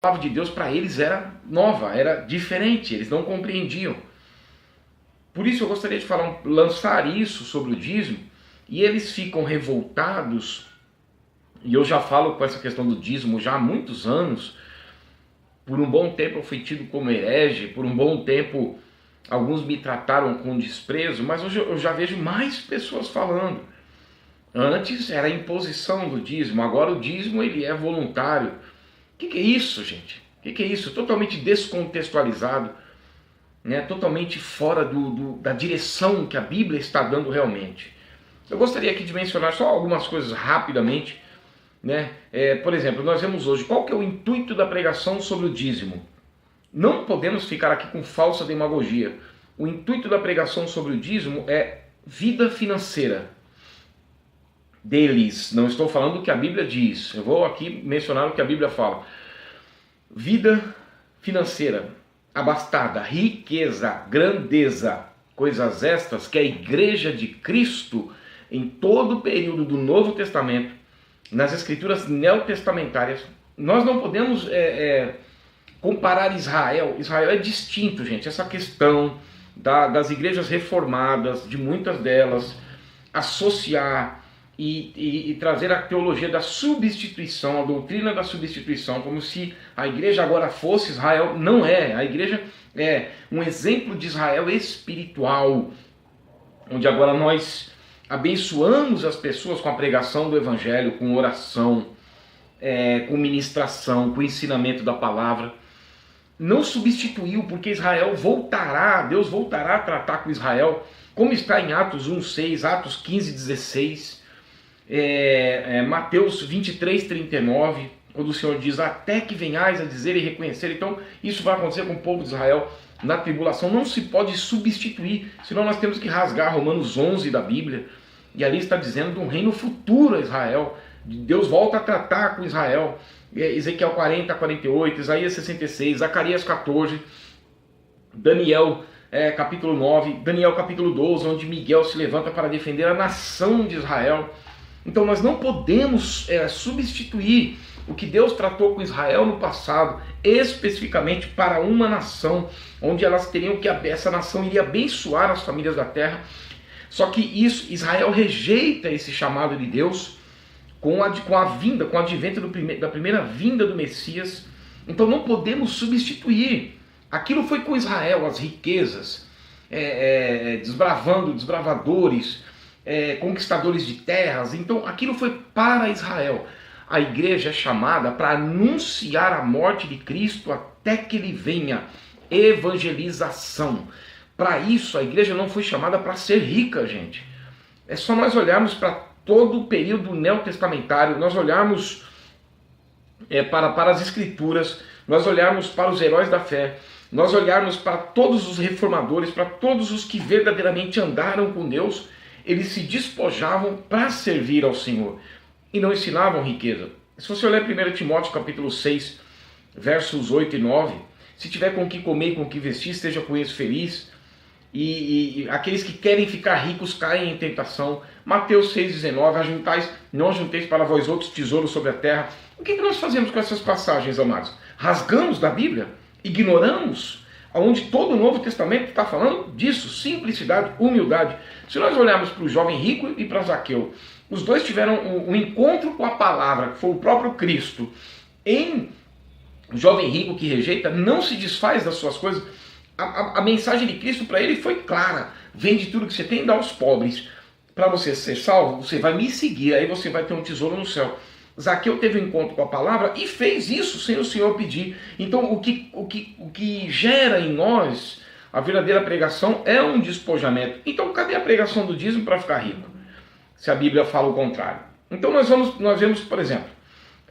palavra de Deus para eles era nova, era diferente, eles não compreendiam. Por isso eu gostaria de lançar isso sobre o dízimo, e eles ficam revoltados, e eu já falo com essa questão do dízimo já há muitos anos. Por um bom tempo eu fui tido como herege, por um bom tempo alguns me trataram com desprezo, mas hoje eu já vejo mais pessoas falando. Antes era a imposição do dízimo, agora o dízimo ele é voluntário. O que é isso, gente? O que é isso? Totalmente descontextualizado, né? Totalmente fora da direção que a Bíblia está dando realmente. Eu gostaria aqui de mencionar só algumas coisas rapidamente, né? Por exemplo, nós vemos hoje, qual que é o intuito da pregação sobre o dízimo? Não podemos ficar aqui com falsa demagogia. O intuito da pregação sobre o dízimo é vida financeira deles. Não estou falando o que a Bíblia diz. Eu vou aqui mencionar o que a Bíblia fala. Vida financeira, abastada, riqueza, grandeza, coisas estas que a Igreja de Cristo, em todo o período do Novo Testamento, nas escrituras neotestamentárias, nós não podemos comparar Israel. Israel é distinto, gente. Essa questão das igrejas reformadas, de muitas delas, associar e trazer a teologia da substituição, a doutrina da substituição, como se a igreja agora fosse Israel. Não é. A igreja é um exemplo de Israel espiritual, onde agora nós abençoamos as pessoas com a pregação do evangelho, com oração, com ministração, com ensinamento da palavra. Não substituiu, porque Israel voltará, Deus voltará a tratar com Israel, como está em Atos 1:6, Atos 15:16, Mateus 23:39, quando o Senhor diz, até que venhais a dizer e reconhecer. Então isso vai acontecer com o povo de Israel na tribulação. Não se pode substituir, senão nós temos que rasgar Romanos 11 da Bíblia, e ali está dizendo de um reino futuro a Israel. Deus volta a tratar com Israel. Ezequiel 40:48, Isaías 66, Zacarias 14, Daniel capítulo 9, Daniel capítulo 12, onde Miguel se levanta para defender a nação de Israel. Então nós não podemos substituir o que Deus tratou com Israel no passado, especificamente para uma nação, onde elas teriam que, essa nação iria abençoar as famílias da terra. Só que Israel rejeita esse chamado de Deus com o advento da primeira vinda do Messias. Então não podemos substituir. Aquilo foi com Israel, as riquezas, desbravadores, conquistadores de terras. Então aquilo foi para Israel. A igreja é chamada para anunciar a morte de Cristo até que ele venha. Evangelização. Para isso a igreja não foi chamada para ser rica, gente. É só nós olharmos para todo o período neotestamentário, nós olharmos para as escrituras, nós olharmos para os heróis da fé, nós olharmos para todos os reformadores, para todos os que verdadeiramente andaram com Deus, eles se despojavam para servir ao Senhor e não ensinavam riqueza. Se você olhar 1 Timóteo capítulo 6, versos 8 e 9, se tiver com o que comer e com o que vestir, esteja com isso feliz. E aqueles que querem ficar ricos caem em tentação. Mateus 6,19, não ajunteis para vós outros tesouros sobre a terra. O que nós fazemos com essas passagens, amados? Rasgamos da Bíblia? Ignoramos? Onde todo o Novo Testamento está falando disso, simplicidade, humildade. Se nós olharmos para o jovem rico e para Zaqueu, os dois tiveram um encontro com a palavra, que foi o próprio Cristo. O jovem rico que rejeita não se desfaz das suas coisas. A mensagem de Cristo para ele foi clara: vende tudo que você tem e dá aos pobres. Para você ser salvo, você vai me seguir, aí você vai ter um tesouro no céu. Zaqueu teve um encontro com a palavra e fez isso sem o Senhor pedir. Então o que gera em nós a verdadeira pregação é um despojamento. Então cadê a pregação do dízimo para ficar rico? Se a Bíblia fala o contrário. Então nós vemos, por exemplo,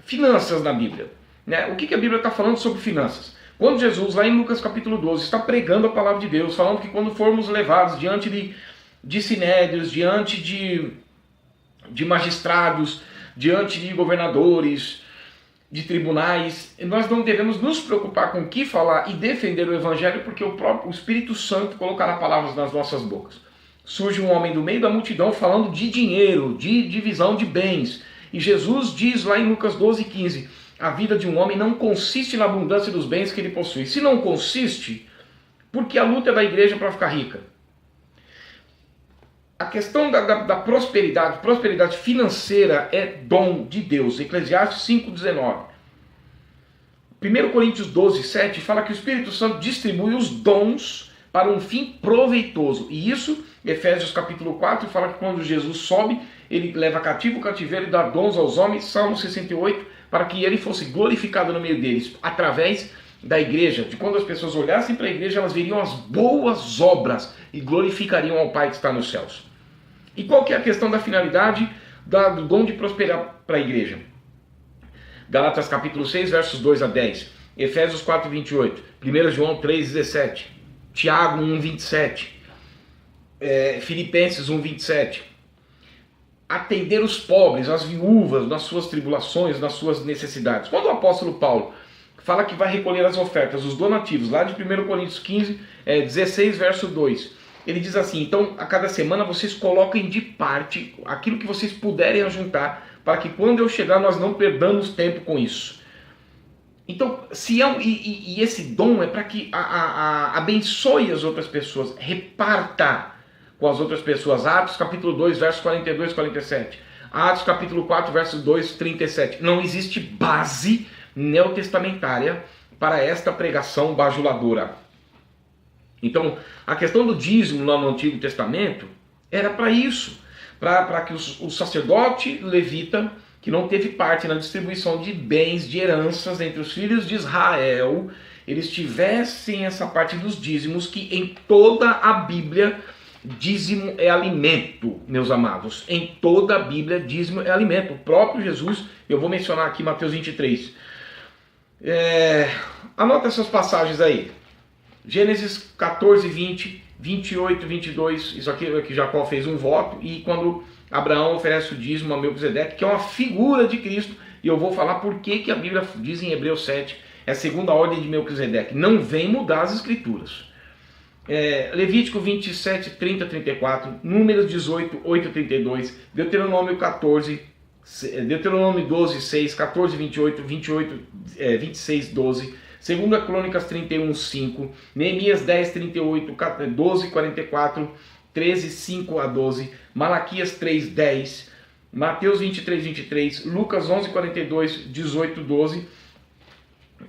finanças na Bíblia, né? O que a Bíblia está falando sobre finanças? Quando Jesus, lá em Lucas capítulo 12, está pregando a palavra de Deus, falando que quando formos levados diante de sinédrios, diante de magistrados, diante de governadores, de tribunais, nós não devemos nos preocupar com o que falar e defender o evangelho, porque o Espírito Santo colocará palavras nas nossas bocas. Surge um homem do meio da multidão falando de dinheiro, de divisão de bens. E Jesus diz lá em Lucas 12:15, a vida de um homem não consiste na abundância dos bens que ele possui. Se não consiste, por que a luta é da igreja para ficar rica? A questão da prosperidade financeira é dom de Deus. Eclesiastes 5,19. 1 Coríntios 12,7 fala que o Espírito Santo distribui os dons para um fim proveitoso. E isso, Efésios capítulo 4, fala que quando Jesus sobe, ele leva cativo o cativeiro e dá dons aos homens. Salmo 68, para que ele fosse glorificado no meio deles, através da igreja. De quando as pessoas olhassem para a igreja, elas veriam as boas obras e glorificariam ao Pai que está nos céus. E qual que é a questão da finalidade do dom de prosperar para a igreja? Gálatas capítulo 6, versos 2 a 10. Efésios 4, 28. 1 João 3, 17. Tiago 1, 27. Filipenses 1, 27. Atender os pobres, as viúvas, nas suas tribulações, nas suas necessidades. Quando o apóstolo Paulo fala que vai recolher as ofertas, os donativos, lá de 1 Coríntios 15, 16, verso 2, ele diz assim: então a cada semana vocês coloquem de parte aquilo que vocês puderem ajuntar, para que quando eu chegar nós não perdamos tempo com isso. Então, e esse dom é para que abençoe as outras pessoas, reparta com as outras pessoas. Atos capítulo 2, versos 42 e 47. Atos capítulo 4, versos 2 e 37. Não existe base neotestamentária para esta pregação bajuladora. Então, a questão do dízimo lá no Antigo Testamento era para isso, para que o sacerdote levita, que não teve parte na distribuição de bens, de heranças entre os filhos de Israel, eles tivessem essa parte dos dízimos, que em toda a Bíblia dízimo é alimento, meus amados. Em toda a Bíblia dízimo é alimento. O próprio Jesus, eu vou mencionar aqui Mateus 23. Anota essas passagens aí. Gênesis 14, 20, 28, 22, isso aqui é que Jacó fez um voto, e quando Abraão oferece o dízimo a Melquisedeque, que é uma figura de Cristo, e eu vou falar por que a Bíblia diz em Hebreus 7, é a segunda ordem de Melquisedeque, não vem mudar as escrituras. Levítico 27, 30, 34, Números 18, 8, 32, Deuteronômio 14, Deuteronômio 12, 6, 14, 28, 26, 12, 2 Crônicas 31, 5, Neemias 10, 38, 12, 44, 13, 5 a 12, Malaquias 3, 10, Mateus 23, 23, Lucas 11, 42, 18, 12,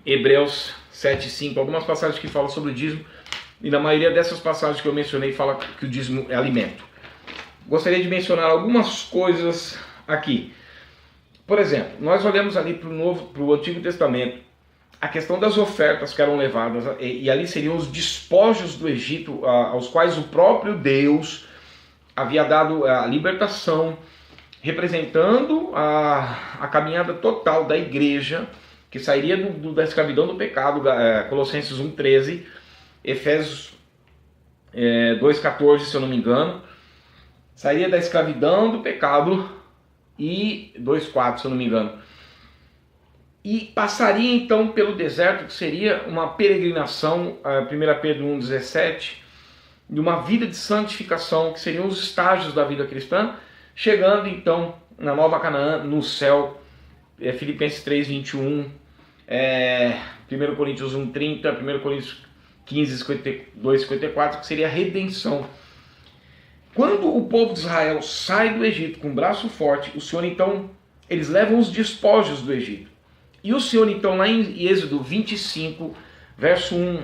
Hebreus 7, 5, algumas passagens que falam sobre o dízimo, e na maioria dessas passagens que eu mencionei fala que o dízimo é alimento. Gostaria de mencionar algumas coisas aqui. Por exemplo, nós olhamos ali para o Antigo Testamento, a questão das ofertas que eram levadas, e ali seriam os despojos do Egito, aos quais o próprio Deus havia dado a libertação, representando a caminhada total da igreja, que sairia da escravidão do pecado, Colossenses 1,13, Efésios 2,14, se eu não me engano, sairia da escravidão do pecado, e 2,4, se eu não me engano, e passaria então pelo deserto, que seria uma peregrinação, 1 Pedro 1,17, de uma vida de santificação, que seriam os estágios da vida cristã, chegando então na Nova Canaã, no céu, Filipenses 3, 21, 1 Coríntios 1, 30, 1 Coríntios 15, 52, 54, que seria a redenção. Quando o povo de Israel sai do Egito com um braço forte, o Senhor então, eles levam os despojos do Egito. E o Senhor então, lá em Êxodo 25, verso 1,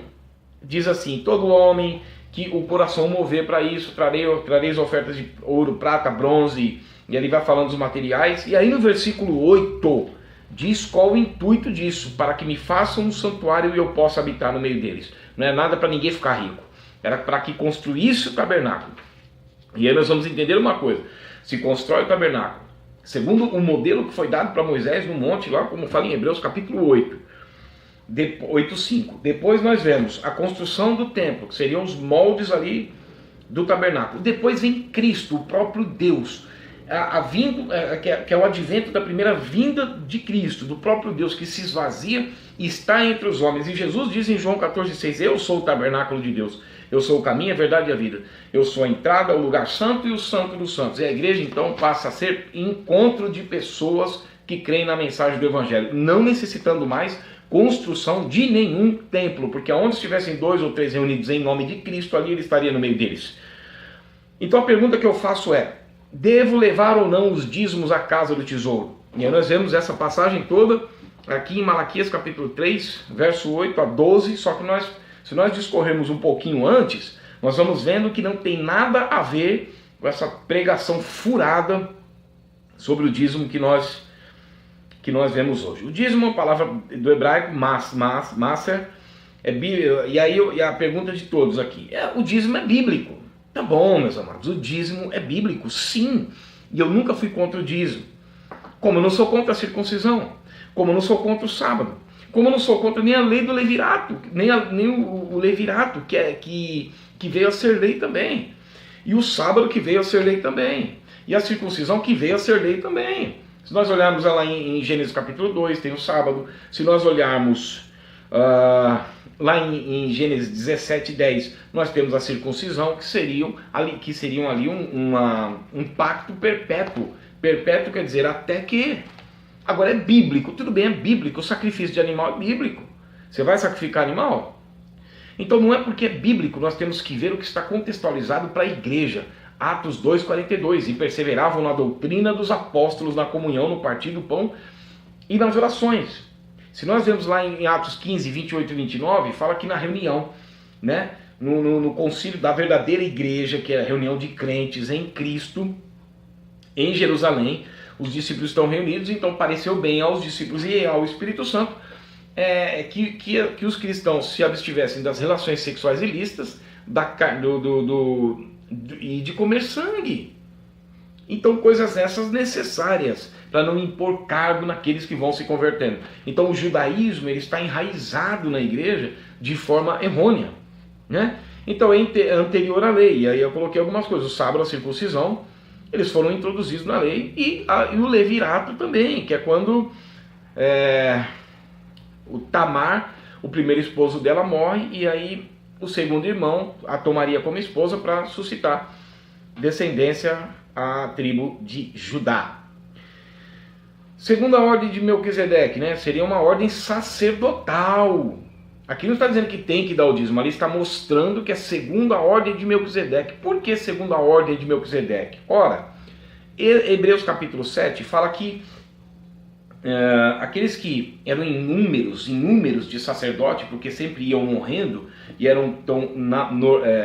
diz assim: todo homem que o coração mover para isso, trareis ofertas de ouro, prata, bronze, e ele vai falando dos materiais. E aí no versículo 8, diz qual o intuito disso: para que me façam um santuário e eu possa habitar no meio deles. Não é nada para ninguém ficar rico, era para que construísse o tabernáculo. E aí nós vamos entender uma coisa: se constrói o tabernáculo segundo o modelo que foi dado para Moisés no monte, lá como fala em Hebreus capítulo 8, 8:5. Depois nós vemos a construção do templo, que seriam os moldes ali do tabernáculo. Depois vem Cristo, o próprio Deus, que é o advento da primeira vinda de Cristo, do próprio Deus que se esvazia e está entre os homens. E Jesus diz em João 14,6: eu sou o tabernáculo de Deus, eu sou o caminho, a verdade e a vida, eu sou a entrada, o lugar santo e o santo dos santos. E a igreja então passa a ser encontro de pessoas que creem na mensagem do Evangelho, não necessitando mais construção de nenhum templo, porque onde estivessem 2 ou 3 reunidos em nome de Cristo, ali ele estaria no meio deles. Então a pergunta que eu faço é: devo levar ou não os dízimos à casa do tesouro? E aí nós vemos essa passagem toda aqui em Malaquias capítulo 3, verso 8 a 12, só que se nós discorrermos um pouquinho antes, nós vamos vendo que não tem nada a ver com essa pregação furada sobre o dízimo que nós vemos hoje. O dízimo é uma palavra do hebraico, maser, e aí a pergunta de todos aqui, o dízimo é bíblico? Tá bom, meus amados, o dízimo é bíblico, sim, e eu nunca fui contra o dízimo, como eu não sou contra a circuncisão, como eu não sou contra o sábado, como eu não sou contra nem a lei do levirato, nem o levirato que veio a ser lei também, e o sábado que veio a ser lei também, e a circuncisão que veio a ser lei também. Se nós olharmos lá em Gênesis capítulo 2, tem o sábado. Se nós olharmos lá em Gênesis 17, 10, nós temos a circuncisão, que seriam ali um pacto perpétuo. Perpétuo quer dizer até que. Agora é bíblico, tudo bem, é bíblico. O sacrifício de animal é bíblico. Você vai sacrificar animal? Então não é porque é bíblico, nós temos que ver o que está contextualizado para a igreja. Atos 2,42, e perseveravam na doutrina dos apóstolos, na comunhão, no partir do pão e nas orações. Se nós vemos lá em Atos 15, 28 e 29, fala que na reunião, né, no concílio da verdadeira igreja, que é a reunião de crentes em Cristo, em Jerusalém, os discípulos estão reunidos, então pareceu bem aos discípulos e ao Espírito Santo que os cristãos se abstivessem das relações sexuais ilícitas, e de comer sangue. Então coisas essas necessárias para não impor cargo naqueles que vão se convertendo. Então o judaísmo ele está enraizado na igreja de forma errônea, né? Então é anterior à lei. E aí eu coloquei algumas coisas. O sábado, a circuncisão, eles foram introduzidos na lei, e o levirato também, que é quando o Tamar, o primeiro esposo dela, morre, e aí o segundo irmão a tomaria como esposa para suscitar descendência à tribo de Judá. Segunda ordem de Melquisedeque, né? Seria uma ordem sacerdotal. Aqui não está dizendo que tem que dar o dízimo, ali está mostrando que é segunda ordem de Melquisedeque. Por que segunda ordem de Melquisedeque? Ora, Hebreus capítulo 7 fala que aqueles que eram inúmeros de sacerdote, porque sempre iam morrendo e eram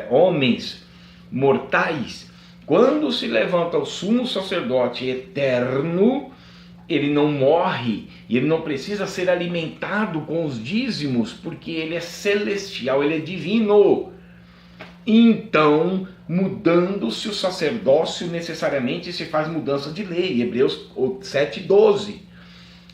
homens mortais, quando se levanta o sumo sacerdote eterno, ele não morre e ele não precisa ser alimentado com os dízimos, porque ele é celestial, ele é divino. Então, mudando-se o sacerdócio, necessariamente se faz mudança de lei. Hebreus 7:12.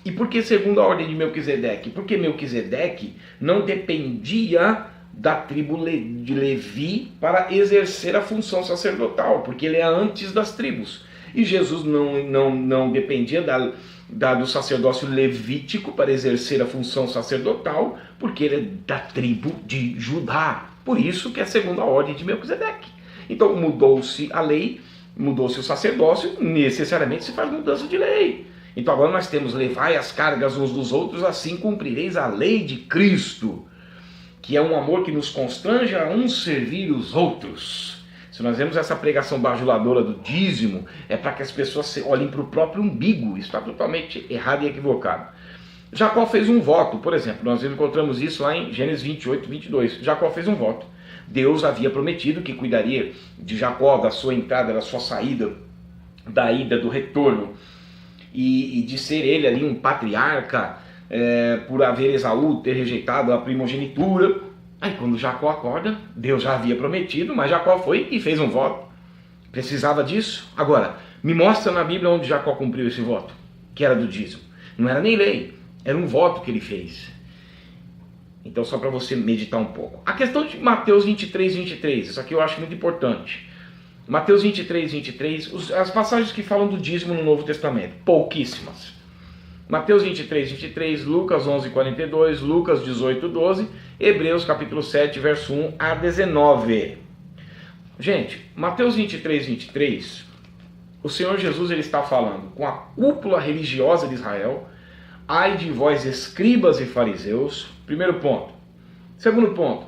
E por que segundo a ordem de Melquisedeque? Porque Melquisedeque não dependia da tribo de Levi para exercer a função sacerdotal, porque ele é antes das tribos. E Jesus não dependia do sacerdócio levítico para exercer a função sacerdotal, porque ele é da tribo de Judá. Por isso que é segundo a ordem de Melquisedeque. Então mudou-se a lei, mudou-se o sacerdócio, necessariamente se faz mudança de lei. Então agora nós temos: levai as cargas uns dos outros, assim cumprireis a lei de Cristo, que é um amor que nos constrange a uns servir os outros. Se nós vemos essa pregação bajuladora do dízimo, é para que as pessoas olhem para o próprio umbigo. Isso está totalmente errado e equivocado. Jacó fez um voto, por exemplo, nós encontramos isso lá em Gênesis 28, 22. Jacó fez um voto. Deus havia prometido que cuidaria de Jacó, da sua entrada, da sua saída, da ida, do retorno, e de ser ele ali um patriarca, por haver Esaú ter rejeitado a primogenitura. Aí quando Jacó acorda, Deus já havia prometido, mas Jacó foi e fez um voto. Precisava disso? Agora, me mostra na Bíblia onde Jacó cumpriu esse voto, que era do dízimo. Não era nem lei, era um voto que ele fez. Então só para você meditar um pouco. A questão de Mateus 23, 23, isso aqui eu acho muito importante. Mateus 23, 23, as passagens que falam do dízimo no Novo Testamento, pouquíssimas. Mateus 23, 23, Lucas 11, 42, Lucas 18, 12, Hebreus capítulo 7, verso 1 a 19. Gente, Mateus 23, 23, o Senhor Jesus ele está falando com a cúpula religiosa de Israel. Ai de vós, escribas e fariseus. Primeiro ponto. Segundo ponto.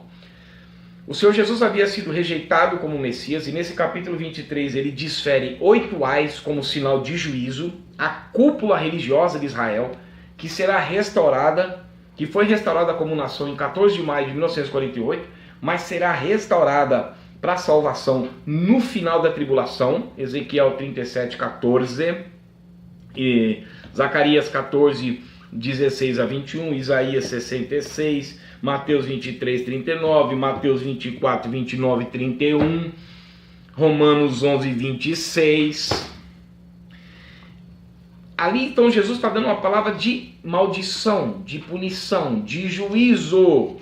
O Senhor Jesus havia sido rejeitado como Messias e nesse capítulo 23 ele desfere 8 ais como sinal de juízo à cúpula religiosa de Israel, que será restaurada, que foi restaurada como nação em 14 de maio de 1948, mas será restaurada para a salvação no final da tribulação. Ezequiel 37:14 e Zacarias 14:16-21, Isaías 66, Mateus 23:39, Mateus 24:29-31, Romanos 11:26. Ali então Jesus está dando uma palavra de maldição, de punição, de juízo,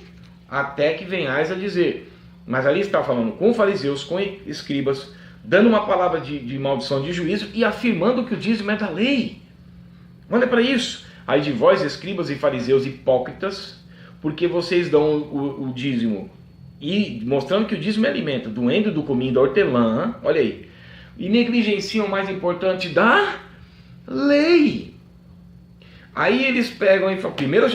até que venhais a dizer. Mas ali está falando com fariseus, com escribas, dando uma palavra de maldição, de juízo e afirmando que o dízimo é da lei. Olha para isso. Ai de vós, escribas e fariseus hipócritas, porque vocês dão o dízimo, e mostrando que o dízimo é alimento, doendo do cominho da hortelã, olha aí, e negligenciam o mais importante da lei. Aí eles pegam e falam, primeiro,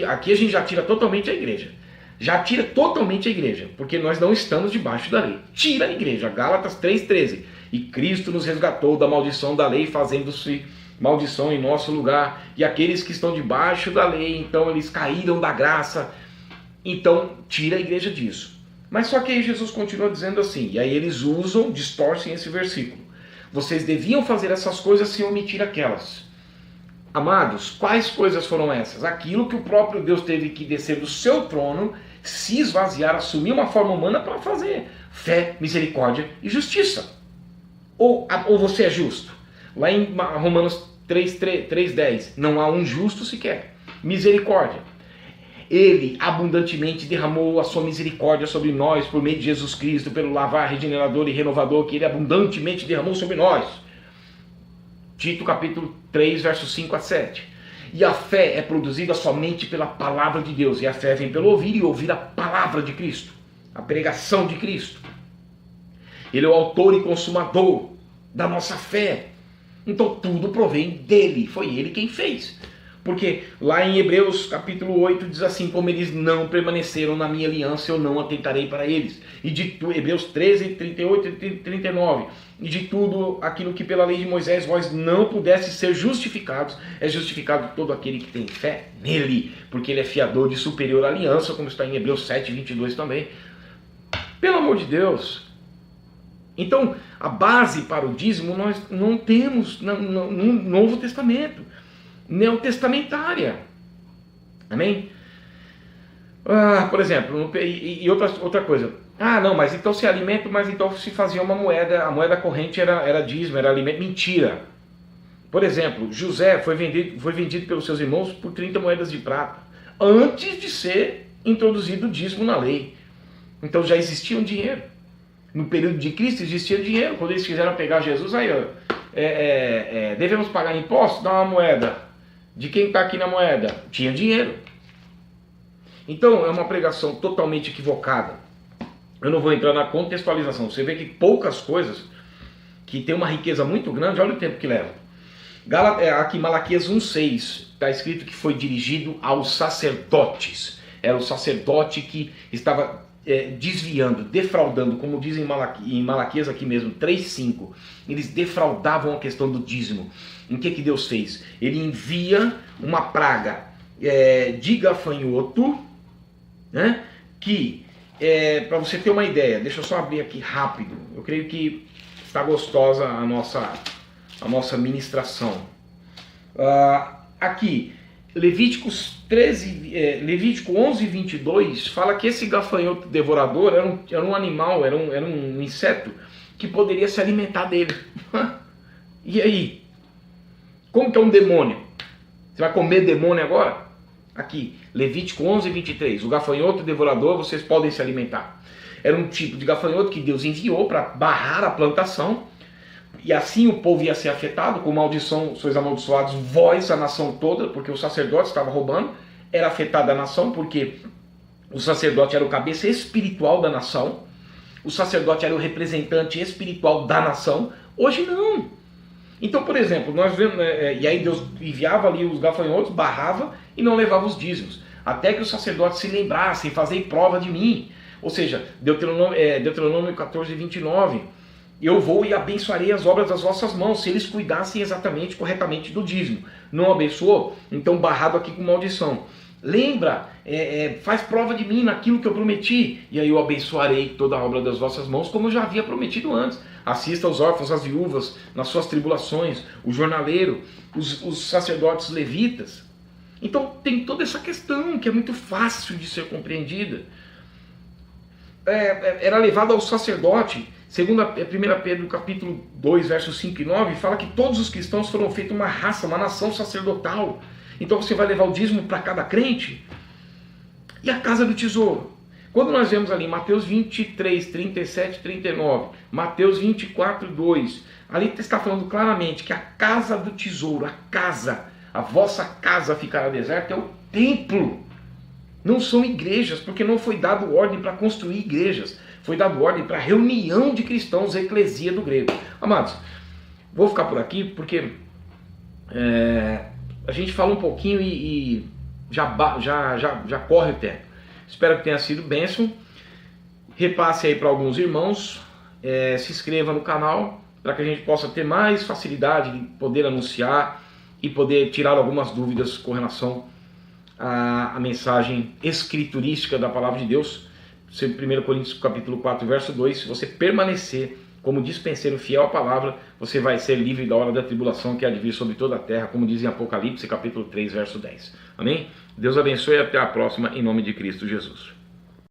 aqui a gente já tira totalmente a igreja. Já tira totalmente a igreja, porque nós não estamos debaixo da lei. Tira a igreja, Gálatas 3:13. E Cristo nos resgatou da maldição da lei, fazendo-se maldição em nosso lugar. E aqueles que estão debaixo da lei, então eles caíram da graça. Então tira a igreja disso. Mas só que aí Jesus continua dizendo assim, e aí eles distorcem esse versículo. Vocês deviam fazer essas coisas sem omitir aquelas. Amados, quais coisas foram essas? Aquilo que o próprio Deus teve que descer do seu trono, se esvaziar, assumir uma forma humana para fazer. Fé, misericórdia e justiça. Ou você é justo? Lá em Romanos 3:10, não há um justo sequer. Misericórdia. Ele abundantemente derramou a sua misericórdia sobre nós por meio de Jesus Cristo, pelo lavar regenerador e renovador que ele abundantemente derramou sobre nós. Tito capítulo 3, versos 5-7. E a fé é produzida somente pela palavra de Deus. E a fé vem pelo ouvir, e ouvir a palavra de Cristo, a pregação de Cristo. Ele é o autor e consumador da nossa fé. Então tudo provém dele, foi ele quem fez. Porque lá em Hebreus capítulo 8 diz assim, como eles não permaneceram na minha aliança, eu não atentarei para eles. E de Hebreus 13, 38 e 39, e de tudo aquilo que pela lei de Moisés vós não pudesseis ser justificados, é justificado todo aquele que tem fé nele, porque ele é fiador de superior aliança, como está em Hebreus 7, 22 também. Pelo amor de Deus. Então, a base para o dízimo nós não temos no Novo Testamento. Neotestamentária. Amém? Por exemplo, e outra coisa. Não, mas então se alimento, mas então se fazia uma moeda, a moeda corrente era dízimo, era alimento. Mentira. Por exemplo, José foi vendido pelos seus irmãos por 30 moedas de prata, antes de ser introduzido o dízimo na lei. Então já existia um dinheiro. No período de Cristo existia dinheiro. Quando eles quiseram pegar Jesus, aí devemos pagar imposto? Dá uma moeda. De quem está aqui na moeda? Tinha dinheiro. Então é uma pregação totalmente equivocada. Eu não vou entrar na contextualização. Você vê que poucas coisas que tem uma riqueza muito grande, olha o tempo que leva. Aqui Malaquias 1:6 está escrito que foi dirigido aos sacerdotes. Era o sacerdote que estava desviando, defraudando, como diz em Malaquias aqui mesmo, 3:5. Eles defraudavam a questão do dízimo. Em que Deus fez? Ele envia uma praga de gafanhoto, né? Que, para você ter uma ideia, deixa eu só abrir aqui rápido, eu creio que está gostosa a nossa ministração. Aqui, Levítico 11:22 fala que esse gafanhoto devorador era um animal, era um inseto que poderia se alimentar dele. E aí? Como que é um demônio? Você vai comer demônio agora? Aqui, Levítico 11:23. O gafanhoto devorador, vocês podem se alimentar. Era um tipo de gafanhoto que Deus enviou para barrar a plantação. E assim o povo ia ser afetado, com maldição, sois amaldiçoados, vós, a nação toda, porque o sacerdote estava roubando. Era afetada a nação, porque o sacerdote era o cabeça espiritual da nação. O sacerdote era o representante espiritual da nação. Hoje não. Então, por exemplo, nós vemos, e aí Deus enviava ali os gafanhotos, barrava e não levava os dízimos, até que os sacerdotes se lembrassem, fazei prova de mim. Ou seja, Deuteronômio 14, 29, eu vou e abençoarei as obras das vossas mãos, se eles cuidassem exatamente, corretamente do dízimo. Não abençoou? Então barrado aqui com maldição. Lembra, faz prova de mim naquilo que eu prometi, e aí eu abençoarei toda a obra das vossas mãos, como eu já havia prometido antes. Assista aos órfãos, às viúvas, nas suas tribulações, o jornaleiro, os sacerdotes levitas. Então tem toda essa questão que é muito fácil de ser compreendida. Era levado ao sacerdote, segundo 1 Pedro capítulo 2, versos 5 e 9, fala que todos os cristãos foram feitos uma raça, uma nação sacerdotal. Então você vai levar o dízimo para cada crente? E a casa do tesouro? Quando nós vemos ali Mateus 23, 37, 39, Mateus 24, 2, ali está falando claramente que a casa do tesouro, a vossa casa ficará deserta, é o templo. Não são igrejas, porque não foi dado ordem para construir igrejas. Foi dado ordem para reunião de cristãos, eclesia do grego. Amados, vou ficar por aqui porque a gente fala um pouquinho e já corre o tempo. Espero que tenha sido bênção. Repasse aí para alguns irmãos. Se inscreva no canal para que a gente possa ter mais facilidade de poder anunciar e poder tirar algumas dúvidas com relação à mensagem escriturística da palavra de Deus. 1 Coríntios capítulo 4, verso 2, se você permanecer como dispenseiro fiel à palavra, você vai ser livre da hora da tribulação que há de vir sobre toda a terra, como diz em Apocalipse capítulo 3, verso 10. Amém? Deus abençoe e até a próxima, em nome de Cristo Jesus.